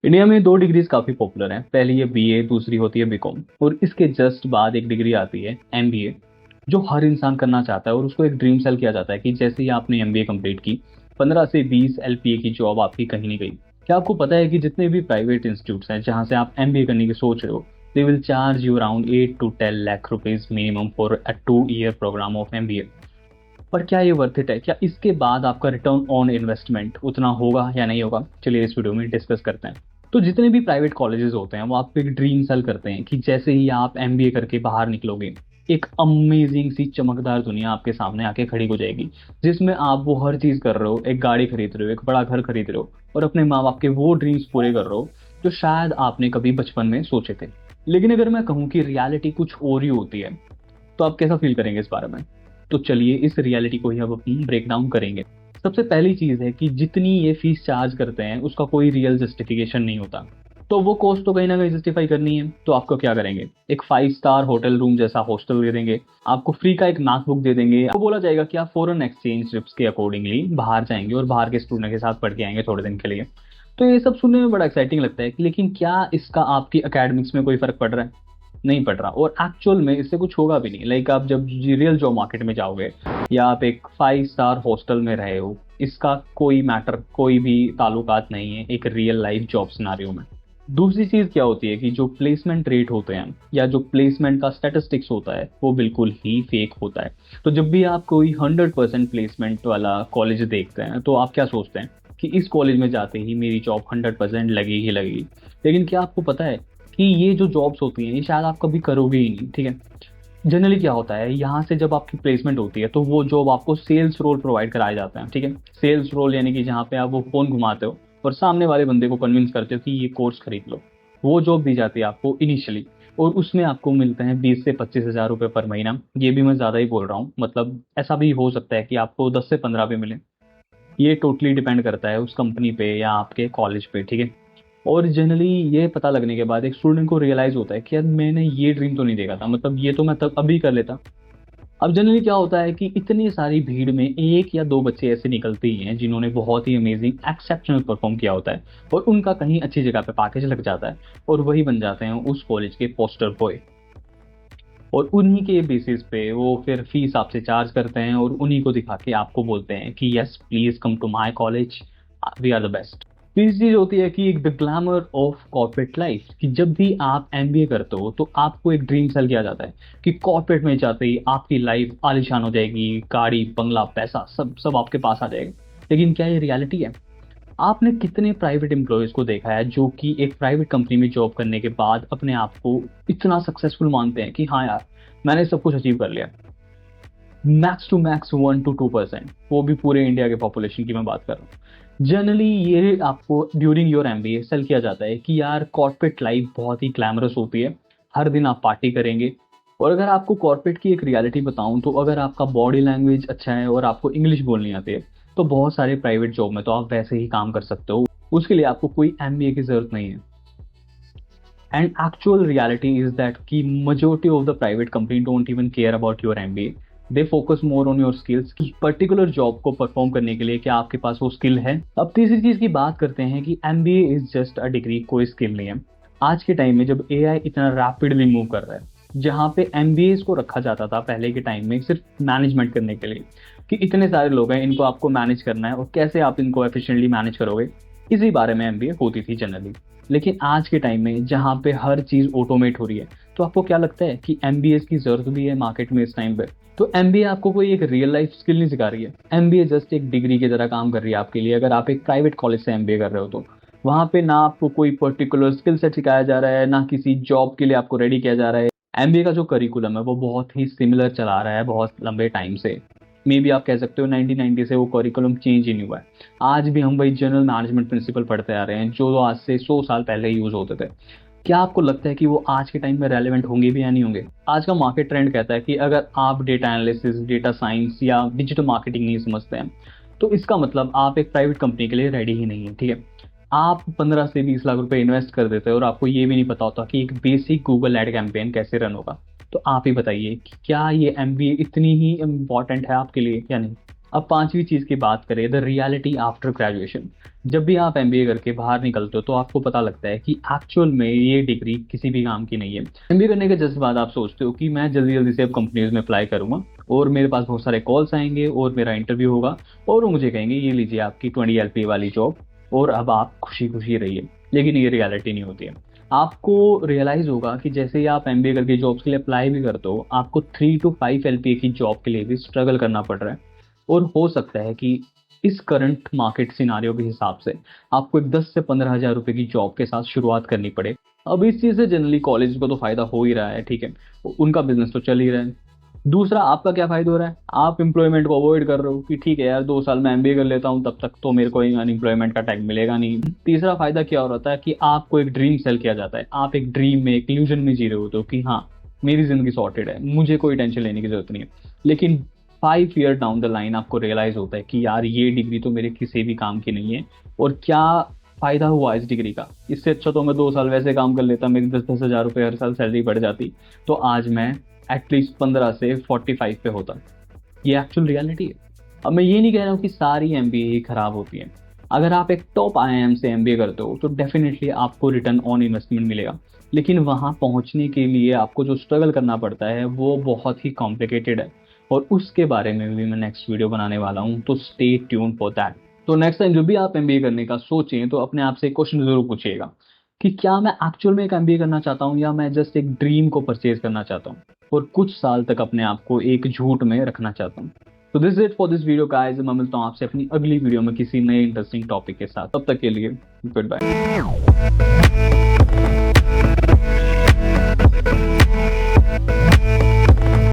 India में दो degrees काफी पॉपुलर हैं। पहली है बीए, दूसरी होती है बीकॉम, और इसके जस्ट बाद एक डिग्री आती है एमबीए, जो हर इंसान करना चाहता है और उसको एक ड्रीम सेल किया जाता है कि जैसे ही आपने एमबीए कंप्लीट की 15 से 20 एलपीए की जॉब आपकी कहीं नहीं गई। क्या आपको पता है कि जितने भी प्राइवेट इंस्टीट्यूट्स हैं जहां से आप एमबीए करने की सोच रहे हो, they will charge you around 8 to 10 lakh rupees minimum for a 2 year programme of MBA. पर क्या ये वर्थ इट है? क्या इसके बाद आपका रिटर्न ऑन इन्वेस्टमेंट उतना होगा या नहीं होगा? चलिए इस वीडियो में डिस्कस करते हैं। तो जितने भी प्राइवेट कॉलेजेस होते हैं वो आपको एक ड्रीम सेल करते हैं कि जैसे ही आप एमबीए करके बाहर निकलोगे, एक अमेजिंग सी चमकदार दुनिया आपके सामने आके खड़ी हो जाएगी, जिसमें आप वो हर चीज कर रहे हो, एक गाड़ी खरीद रहे हो, एक बड़ा घर खरीद रहे हो, और अपने माँ बाप के वो ड्रीम्स पूरे कर रहे हो जो शायद आपने कभी बचपन में सोचे थे। लेकिन अगर मैं कहूँ कि रियलिटी कुछ और ही होती है, तो आप कैसा फील करेंगे इस बारे में? तो चलिए इस रियलिटी को ही अब अपन ब्रेक डाउन करेंगे। सबसे पहली चीज है कि जितनी ये फीस चार्ज करते हैं उसका कोई रियल जस्टिफिकेशन नहीं होता। तो वो कॉस्ट तो कहीं ना कहीं जस्टिफाई करनी है, तो आपको क्या करेंगे? एक 5 स्टार होटल रूम जैसा हॉस्टल दे देंगे, आपको फ्री का एक मैकबुक दे देंगे, आपको बोला जाएगा कि आप फॉरेन एक्सचेंज ट्रिप्स के अकॉर्डिंगली बाहर जाएंगे और बाहर के स्टूडेंट के साथ पढ़ के आएंगे थोड़े दिन के लिए। तो ये सब सुनने में बड़ा एक्साइटिंग लगता है, लेकिन क्या इसका आपकी अकेडमिक्स में कोई फर्क पड़ रहा है? नहीं पड़ रहा, और एक्चुअल में इससे कुछ होगा भी नहीं। लाइक आप जब रियल जॉब मार्केट में जाओगे या आप एक 5 स्टार हॉस्टल में रहे हो, इसका कोई मैटर, कोई भी ताल्लुकात नहीं है एक रियल लाइफ जॉब सिनारियो में। दूसरी चीज क्या होती है कि जो प्लेसमेंट रेट होते हैं या जो प्लेसमेंट का स्टेटिस्टिक्स होता है वो बिल्कुल ही फेक होता है। तो जब भी आप कोई 100% प्लेसमेंट वाला कॉलेज देखते हैं तो आप क्या सोचते हैं कि इस कॉलेज में जाते ही मेरी जॉब 100% लगेगी ही लगेगी। लेकिन क्या आपको पता है कि ये जो जॉब्स होती हैं ये शायद आप कभी करोगे ही नहीं, ठीक है। जनरली क्या होता है, यहाँ से जब आपकी प्लेसमेंट होती है तो वो जॉब आपको सेल्स रोल प्रोवाइड कराए जाते हैं, ठीक है। सेल्स रोल यानी कि जहाँ पे आप वो फोन घुमाते हो और सामने वाले बंदे को कन्विंस करते हो कि ये कोर्स खरीद लो। वो जॉब दी जाती है आपको इनिशियली, और उसमें आपको मिलते हैं 20 से 25 हज़ार रुपये पर महीना। ये भी मैं ज़्यादा ही बोल रहा हूँ, मतलब ऐसा भी हो सकता है कि आपको 10 से 15 भी मिले। ये टोटली डिपेंड करता है उस कंपनी पे या आपके कॉलेज पे, ठीक है। और जनरली ये पता लगने के बाद एक स्टूडेंट को रियलाइज होता है कि यार मैंने ये ड्रीम तो नहीं देखा था, मतलब ये तो मैं तब अभी कर लेता। अब जनरली क्या होता है कि इतनी सारी भीड़ में एक या दो बच्चे ऐसे निकलते ही हैं जिन्होंने बहुत ही अमेजिंग एक्सेप्शनल परफॉर्म किया होता है, और उनका कहीं अच्छी जगह पे पैकेज लग जाता है, और वही बन जाते हैं उस कॉलेज के पोस्टर बॉय। और उन्हीं के बेसिस पे वो फिर फीस आपसे चार्ज करते हैं और उन्हीं को दिखा के आपको बोलते हैं कि yes please come to my college, we are the best. तीसरी चीज होती है कि एक the glamour of corporate life, कि जब भी आप एमबीए करते हो तो आपको एक ड्रीम सेल किया जाता है कि कॉर्पोरेट में जाते ही आपकी लाइफ आलीशान हो जाएगी, गाड़ी बंगला पैसा सब सब आपके पास आ जाएगा। लेकिन क्या ये रियलिटी है? आपने कितने प्राइवेट एम्प्लॉयज को देखा है जो कि एक प्राइवेट कंपनी में जॉब करने के बाद अपने आप को इतना सक्सेसफुल मानते हैं कि हाँ यार मैंने सब कुछ अचीव कर लिया? मैक्स टू मैक्स 1 to 2%, वो भी पूरे इंडिया के पॉपुलेशन की मैं बात कर रहा हूँ। जनरली ये आपको ड्यूरिंग योर एमबीए सेल किया जाता है कि यार कॉर्पोरेट लाइफ बहुत ही ग्लैमरस होती है, हर दिन आप पार्टी करेंगे। और अगर आपको कॉर्पोरेट की एक रियलिटी बताऊं तो अगर आपका बॉडी लैंग्वेज अच्छा है और आपको इंग्लिश बोलनी आती है तो बहुत सारे प्राइवेट जॉब में तो आप वैसे ही काम कर सकते हो, उसके लिए आपको कोई एमबीए की जरूरत नहीं है। And actual reality is that कि majority of the private company don't even care about your MBA, they focus more on your skills कि पर्टिकुलर जॉब को परफॉर्म करने के लिए क्या आपके पास वो स्किल है। अब तीसरी चीज की बात करते हैं कि MBA is just a degree, कोई स्किल नहीं है। आज के टाइम में जब एआई इतना रैपिडली मूव कर रहा है, जहाँ पे एमबीए को रखा जाता था पहले के टाइम में सिर्फ मैनेजमेंट करने के लिए, कि इतने सारे लोग हैं इनको आपको मैनेज करना है और कैसे आप इनको एफिशिएंटली मैनेज करोगे, इसी बारे में एमबीए होती थी जनरली। लेकिन आज के टाइम में जहाँ पे हर चीज ऑटोमेट हो रही है, तो आपको क्या लगता है कि एमबीए की जरूरत भी है मार्केट में इस टाइम पे? तो एमबीए आपको कोई एक रियल लाइफ स्किल नहीं सिखा रही है, एमबीए जस्ट एक डिग्री की तरह काम कर रही है आपके लिए। अगर आप एक प्राइवेट कॉलेज से एमबीए कर रहे हो तो वहां पे ना आपको कोई पर्टिकुलर स्किल सेट सिखाया जा रहा है, ना किसी जॉब के लिए आपको रेडी किया जा रहा है। एमबीए का जो करिकुलम है वो बहुत ही सिमिलर चला रहा है बहुत लंबे टाइम से। मे भी आप कह सकते हो 1990 से वो करिकुलम चेंज ही नहीं हुआ है। आज भी हम वही जनरल मैनेजमेंट प्रिंसिपल पढ़ते आ रहे हैं जो आज से 100 साल पहले यूज होते थे। क्या आपको लगता है कि वो आज के टाइम में रेलेवेंट होंगे भी या नहीं होंगे? आज का मार्केट ट्रेंड कहता है कि अगर आप डेटा एनालिसिस, डेटा साइंस या डिजिटल मार्केटिंग नहीं समझते हैं तो इसका मतलब आप एक प्राइवेट कंपनी के लिए रेडी ही नहीं है, ठीक है। आप 15 से 20 लाख रुपए इन्वेस्ट कर देते हो और आपको ये भी नहीं पता होता कि एक बेसिक गूगल एड कैंपेन कैसे रन होगा। तो आप ही बताइए कि क्या ये एमबीए इतनी ही इम्पोर्टेंट है आपके लिए या नहीं? अब पांचवी चीज की बात करें, द रियलिटी आफ्टर ग्रेजुएशन। जब भी आप एमबीए करके बाहर निकलते हो तो आपको पता लगता है कि एक्चुअल में ये डिग्री किसी भी काम की नहीं है। एमबीए करने के जस्ट बाद आप सोचते हो कि मैं जल्दी जल्दी से अब कंपनीज में अप्लाई करूंगा और मेरे पास बहुत सारे कॉल्स आएंगे और मेरा इंटरव्यू होगा और वो मुझे कहेंगे ये लीजिए आपकी 20 LPA वाली जॉब और अब आप खुशी खुशी रहिए। लेकिन ये रियलिटी नहीं होती है। आपको रियलाइज होगा कि जैसे ही आप एमबीए करके जॉब्स के लिए अप्लाई भी करते हो, आपको 3 to 5 LPA की जॉब के लिए भी स्ट्रगल करना पड़ रहा है। और हो सकता है कि इस करंट मार्केट सिनारियो के हिसाब से आपको एक 10 से 15 हज़ार रुपए की जॉब के साथ शुरुआत करनी पड़े। अब इस चीज़ से जनरली कॉलेज को तो फायदा हो ही रहा है, ठीक है, उनका बिजनेस तो चल ही रहा है। दूसरा, आपका क्या फायदा हो रहा है, आप एम्प्लॉयमेंट को अवॉइड कर रहे हो कि ठीक है यार 2 साल मैं एमबीए कर लेता हूँ, तब तक तो मेरे को अनएम्प्लॉयमेंट का टैग मिलेगा नहीं। तीसरा फायदा क्या हो रहा है कि आपको एक ड्रीम सेल किया जाता है, आप एक ड्रीम में एक इल्यूजन में जी रहे होते हो कि हाँ मेरी जिंदगी सॉर्टेड है, मुझे कोई टेंशन लेने की जरूरत नहीं है। लेकिन 5 ईयर डाउन द लाइन आपको रियलाइज होता है कि यार ये डिग्री तो मेरे किसी भी काम की नहीं है और क्या फायदा हुआ इस डिग्री का। इससे अच्छा तो मैं 2 साल वैसे काम कर लेता, मेरी 10-10 हज़ार रुपये हर साल सैलरी बढ़ जाती, तो आज मैं एटलीस्ट 15 से 45 पे होता। ये एक्चुअल रियलिटी है। अब मैं ये नहीं कह रहा हूँ कि सारी एमबीए ही खराब होती है। अगर आप एक टॉप आईआईएम से एमबीए करते हो तो डेफिनेटली आपको रिटर्न ऑन इन्वेस्टमेंट मिलेगा। लेकिन वहां पहुंचने के लिए आपको जो स्ट्रगल करना पड़ता है वो बहुत ही कॉम्प्लिकेटेड है और उसके बारे में भी मैं नेक्स्ट वीडियो बनाने वाला हूँ, तो स्टे ट्यून फॉर दैट। तो नेक्स्ट टाइम जब भी आप एमबीए करने का सोचें तो अपने आप से एक क्वेश्चन जरूर पूछिएगा कि क्या मैं एक्चुअल में एक एमबीए करना चाहता हूँ या मैं जस्ट एक ड्रीम को परचेज करना चाहता हूँ और कुछ साल तक अपने आप को एक झूठ में रखना चाहता हूँ। तो this it for this video guys. मैं मिलता हूँ आपसे अपनी अगली वीडियो में किसी नए इंटरेस्टिंग टॉपिक के साथ। तब तक के लिए गुड बाय।